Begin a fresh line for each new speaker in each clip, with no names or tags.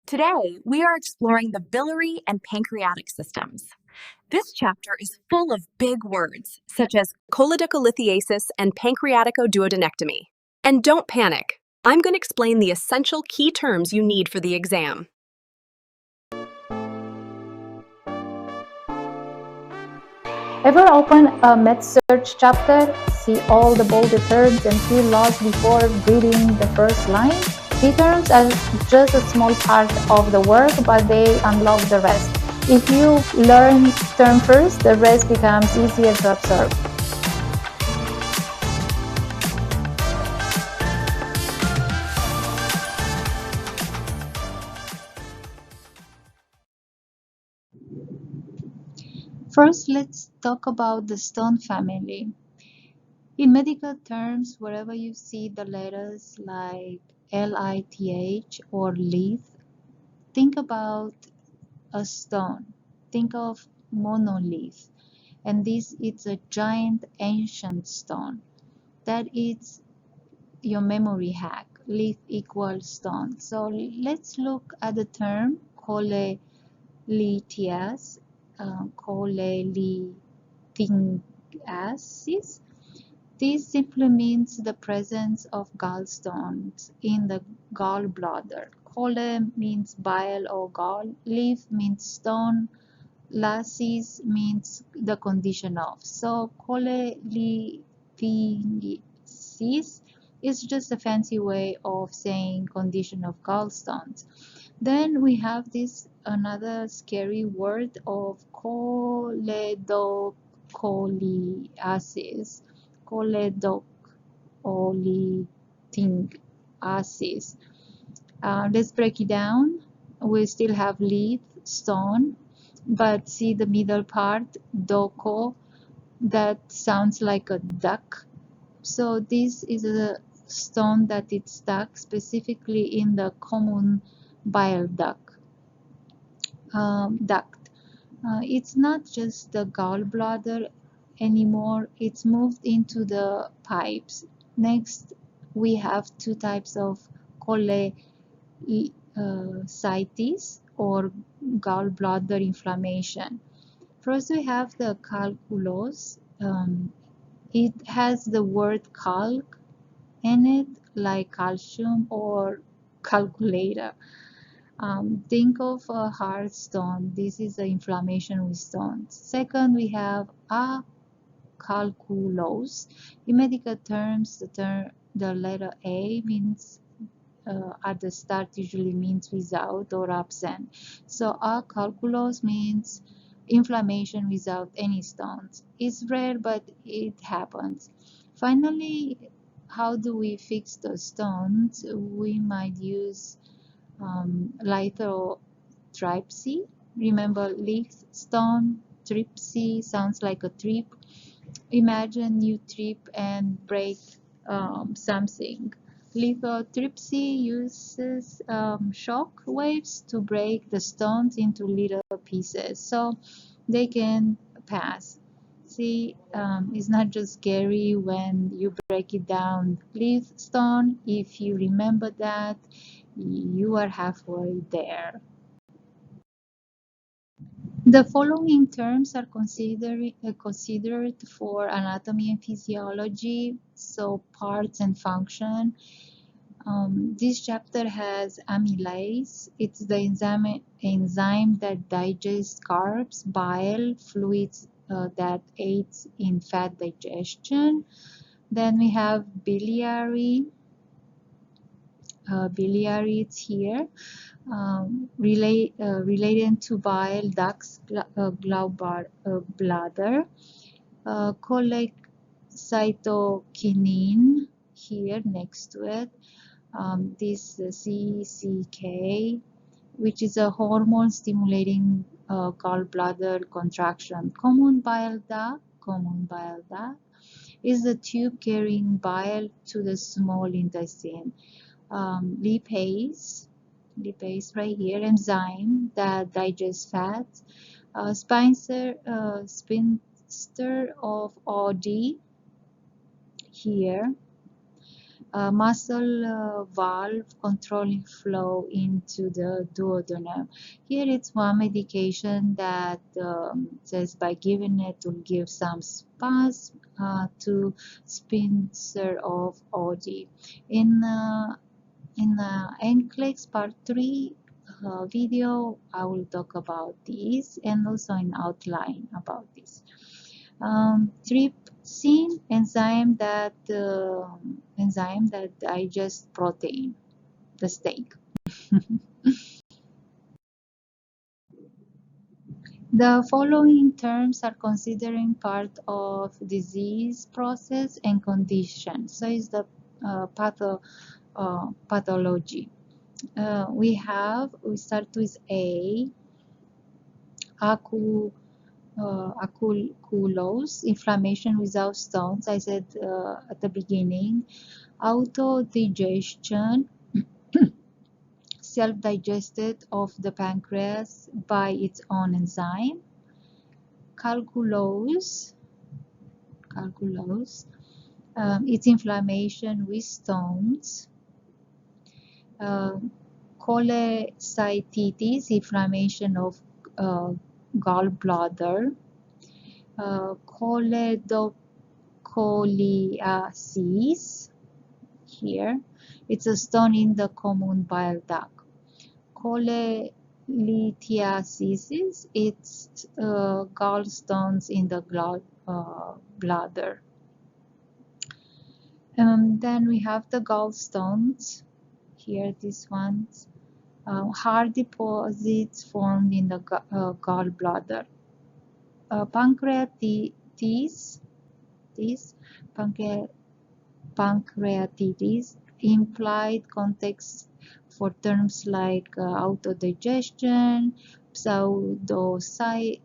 Today, we are exploring the biliary and pancreatic systems. This chapter is full of big words, such as cholecystitis and pancreaticoduodenectomy. And don't panic, I'm going to explain the essential key terms you need for the exam.
Ever open a Med-Surg chapter, see all the bolded terms and feel lost before reading the first line? Key terms are just a small part of the work, but they unlock the rest. If you learn term first, the rest becomes easier to absorb. First, let's talk about the stone family. In medical terms, wherever you see the letters like LITH or lith, think about a stone. Think of monolith. And this is a giant ancient stone. That is your memory hack. Lith equals stone. So let's look at the term cholecystitis, cholecystitis. This simply means the presence of gallstones in the gallbladder. Chole means bile or gall, leaf means stone, lysis means the condition of. So cholecystitis is just a fancy way of saying condition of gallstones. Then we have this another scary word of choledocholiasis. Choledocholiasis. Let's break it down. We still have leaf, stone, but see the middle part, doko, that sounds like a duck. So this is a stone that is stuck specifically in the common bile duct. It's not just the gallbladder anymore, it's moved into the pipes. Next, we have two types of cholecystitis or gallbladder inflammation. First, we have the calculose. It has the word calc in it, like calcium or calculator. Think of a hard stone. This is the inflammation with stones. Second, we have acalculose. In medical terms, the letter A means at the start usually means without or absent. So acalculose means inflammation without any stones. It's rare, but it happens. Finally, how do we fix the stones? We might use lithotripsy. Remember, leaf, stone, tripsy sounds like a trip. Imagine you trip and break something. Lithotripsy uses shock waves to break the stones into little pieces so they can pass. See, it's not just scary when you break it down. Leaf stone, if you remember that, you are halfway there. The following terms are considered for anatomy and physiology, so parts and function. This chapter has amylase. It's the enzyme that digests carbs, bile, fluids that aids in fat digestion. Then we have biliary. Biliary, it's here. Related to bile ducts, gallbladder, cholecytokinin here next to it. This CCK, which is a hormone stimulating gallbladder contraction. Common bile duct is the tube carrying bile to the small intestine. Lipase right here, enzyme that digests fats. Spinster of OD here. muscle valve controlling flow into the duodenum. Here it's one medication that says by giving it will give some spasm to sphincter of OD. In NCLEX part 3 video, I will talk about this and also in outline about this. Trypsin enzyme that digests protein, the steak. The following terms are considering part of disease process and condition. So is the pathology. We start with A, aculose, inflammation without stones. I said at the beginning, autodigestion, self-digested of the pancreas by its own enzyme. Calculose, it's inflammation with stones. Cholecystitis, inflammation of gallbladder. Choledocholiasis, here, it's a stone in the common bile duct. Cholelithiasis, it's gallstones in the bladder. Then we have the gallstones, here these ones, hard deposits formed in the gallbladder. Pancreatitis, pancreatitis, implied context for terms like autodigestion, pseudocyte,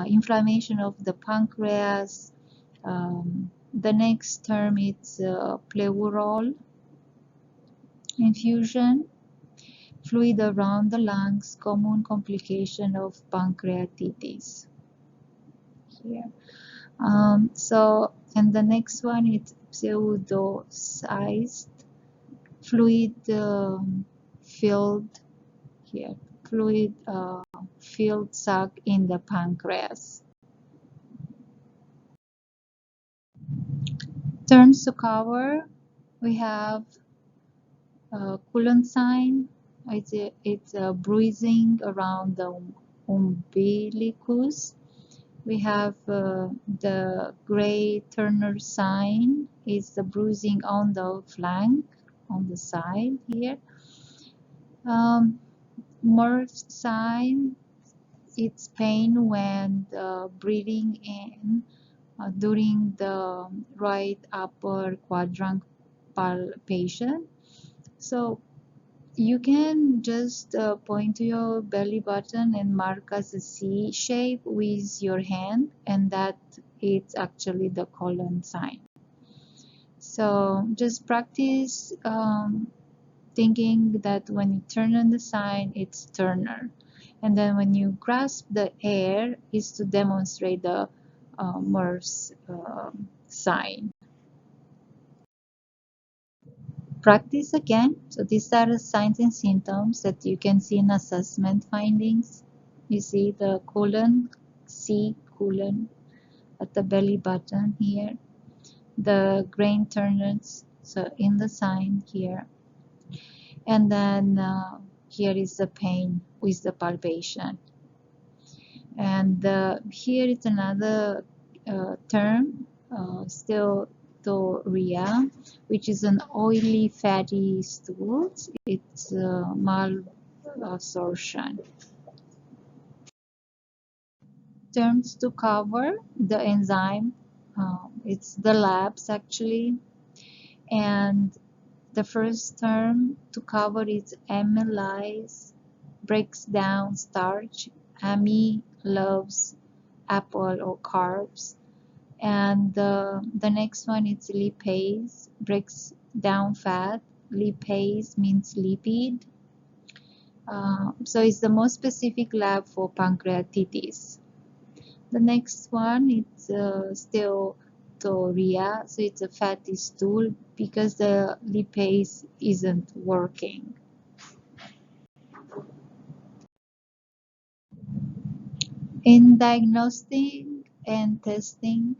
inflammation of the pancreas. The next term is pleural infusion, fluid around the lungs, common complication of pancreatitis. Here. And the next one is pseudocyte, fluid filled here, fluid filled sac in the pancreas. Terms to cover, we have Cullen sign. It's a bruising around the umbilicus. We have the gray Turner sign. It's the bruising on the flank, on the side here. Murph sign, it's pain when breathing in during the right upper quadrant palpation. So you can just point to your belly button and mark as a C shape with your hand, and that it's actually the colon sign. So just practice thinking that when you turn on the sign, it's Turner. And then when you grasp the air, is to demonstrate the Murph's sign. Practice again. So these are the signs and symptoms that you can see in assessment findings. You see the colon, C colon at the belly button here. The grain Turners, so in the sign here. And then here is the pain with the palpation. And here is another term, steatorrhea, which is an oily fatty stool. It's malabsorption. Terms to cover, the enzyme, it's the labs actually, and the first term to cover is amylase, breaks down starch. Amy loves apple or carbs. And the next one is lipase, breaks down fat. Lipase means lipid. So it's the most specific lab for pancreatitis. The next one is steatorrhea, hematuria, so it's a fatty stool because the lipase isn't working. In diagnosing and testing,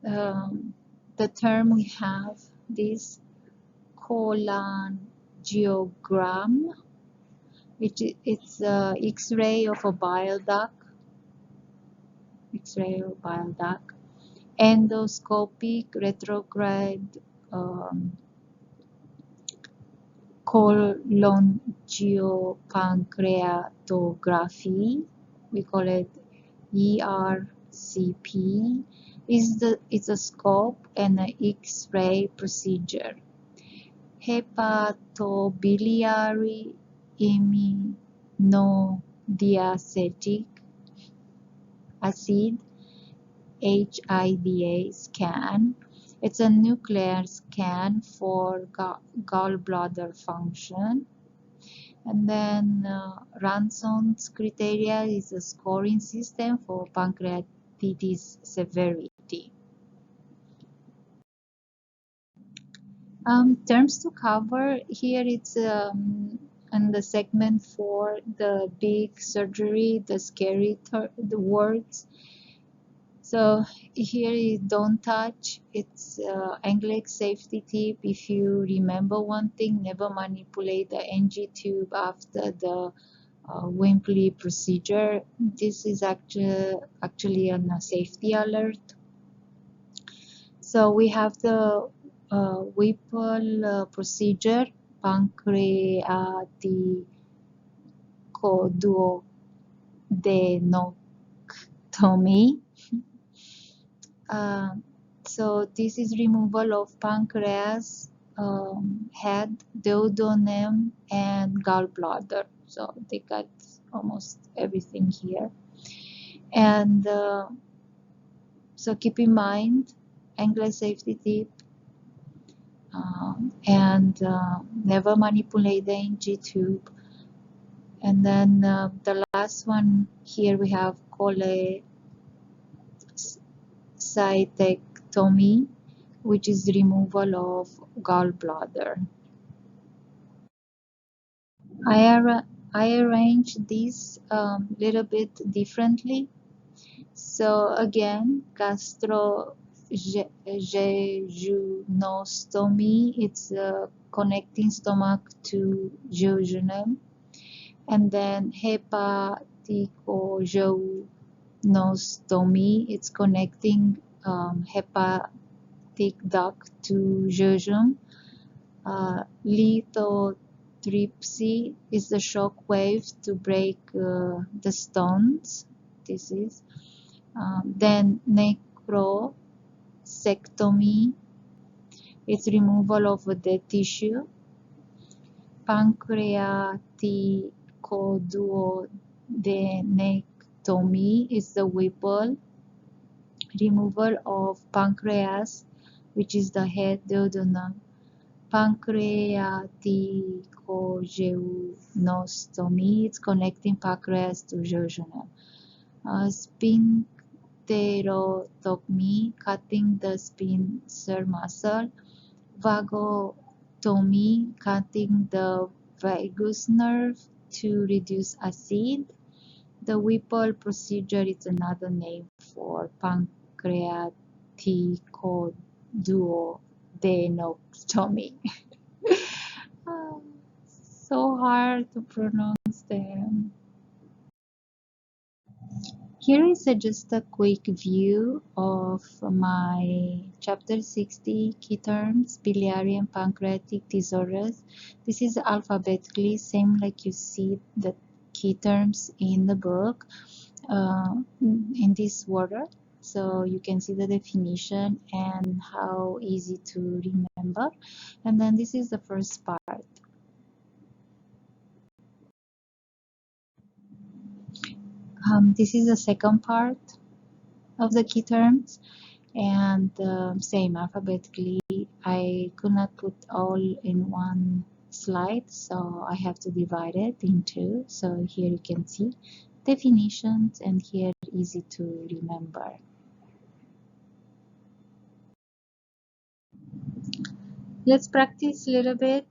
the term we have this cholangiogram, which it's X-ray of a bile duct, endoscopic retrograde cholangiopancreatography, we call it ERCP, it's a scope and an X-ray procedure. Hepatobiliary immunodiacetic acid HIDA scan. It's a nuclear scan for gallbladder function. And then Ranson's criteria is a scoring system for pancreatitis severity. Terms to cover here, it's in the segment for the big surgery, the scary the words. So here is don't touch. It's NCLEX safety tip. If you remember one thing, never manipulate the NG tube after the Wimpley procedure. This is actually a safety alert. So we have the Whipple procedure, pancreaticoduodenectomy. So this is removal of pancreas, head, duodenum, and gallbladder. So they got almost everything here. And so keep in mind, NCLEX safety tip, and never manipulate the NG tube. And then the last one here we have cholecytectomy, which is removal of gallbladder. I arranged this little bit differently. So again, gastrojejunostomy, it's connecting stomach to jejunum. And then hepaticojejunostomy, it's connecting hepatic duct to jejunum. Lithotripsy is the shock wave to break the stones. This is then necrosectomy, it's removal of a dead tissue. Pancreaticoduodenectomy is the Whipple, removal of pancreas, which is the head, duodenum. Pancreaticojejunostomy, it's connecting pancreas to jejunum. Sphincterotomy, cutting the sphincter muscle. Vagotomy, cutting the vagus nerve to reduce acid. The Whipple procedure is another name for pancreaticoduodenectomy. So hard to pronounce them. Here is just a quick view of my chapter 60 key terms, biliary and pancreatic disorders. This is alphabetically same like you see the key terms in the book in this order. So you can see the definition and how easy to remember. And then this is the first part. This is the second part of the key terms, and same alphabetically. I could not put all in one slide, so I have to divide it in two. So here you can see definitions, and here easy to remember. Let's practice a little bit.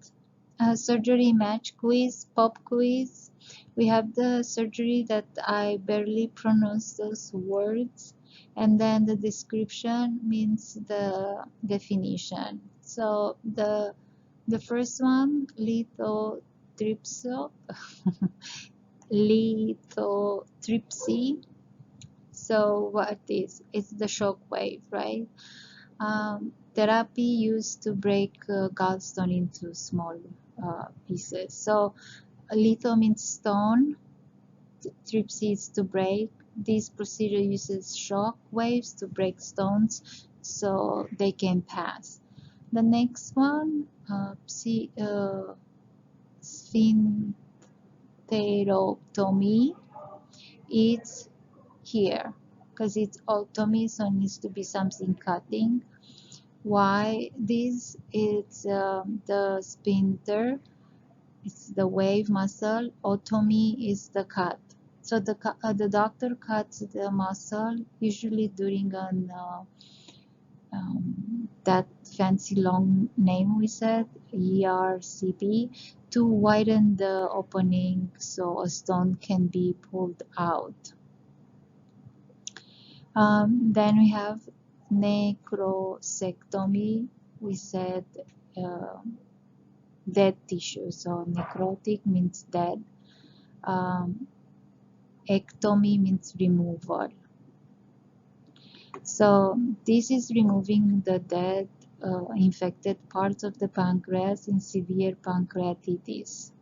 Surgery match quiz, pop quiz. We have the surgery that I barely pronounce those words, and then the description means the definition. So the first one, lithotripsy, lithotripsy. So what is? It's the shock wave, right? Therapy used to break gallstone into small pieces. So litho means stone, tripsy is to break. This procedure uses shock waves to break stones so they can pass. The next one, sphincterotomy, it's here because it's otomy, so it needs to be something cutting. Why this? It's the sphincter, it's the wave muscle. Otomy is the cut. So the doctor cuts the muscle usually during an that fancy long name we said, ERCP, to widen the opening so a stone can be pulled out. Then we have necrosectomy. We said dead tissue. So necrotic means dead. Ectomy means removal. So this is removing the dead infected parts of the pancreas in severe pancreatitis.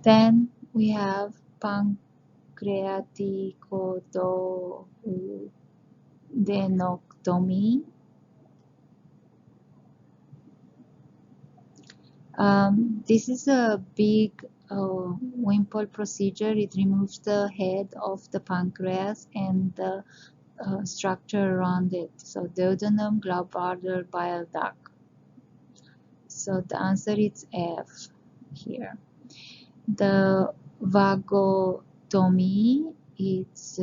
Then we have pancreaticodenoctomy. This is a big wimple procedure. It removes the head of the pancreas and the structure around it. So duodenum, gallbladder, bile duct. So the answer is F here. The vagotomy, it's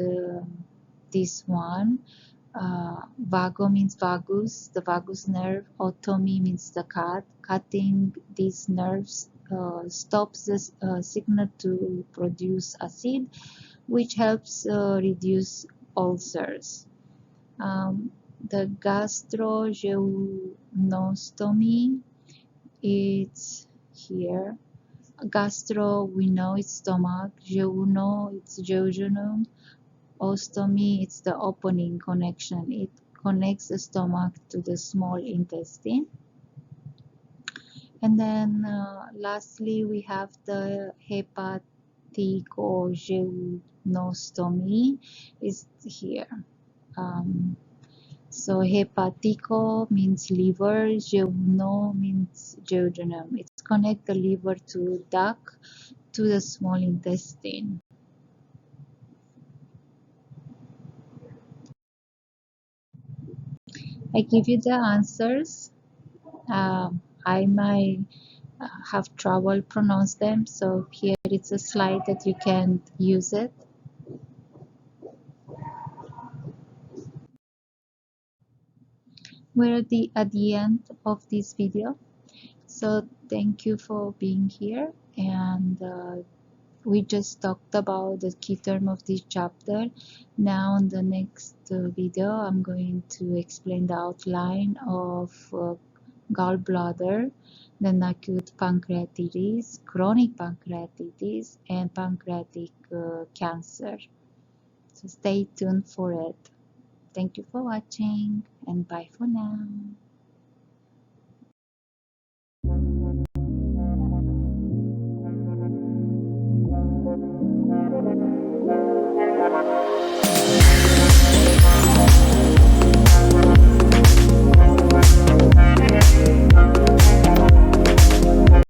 this one. Vago means vagus, the vagus nerve. Otomy means the cut. Cutting these nerves stops the signal to produce acid, which helps reduce ulcers. The gastrojejunostomy, it's here. Gastro, we know it's stomach. Jeuno, it's jejunum. Ostomy, it's the opening connection. It connects the stomach to the small intestine. And then lastly, we have the hepaticojejunostomy is here. So hepatico means liver, jeuno means jejunum. It's connect the liver to duct to the small intestine. I give you the answers. I might have trouble pronounce them, so here it's a slide that you can use it. We're at the end of this video, so thank you for being here, and we just talked about the key term of this chapter. Now in the next video I'm going to explain the outline of gallbladder, then acute pancreatitis, chronic pancreatitis, and pancreatic cancer. So stay tuned for it. Thank you for watching, and bye for now.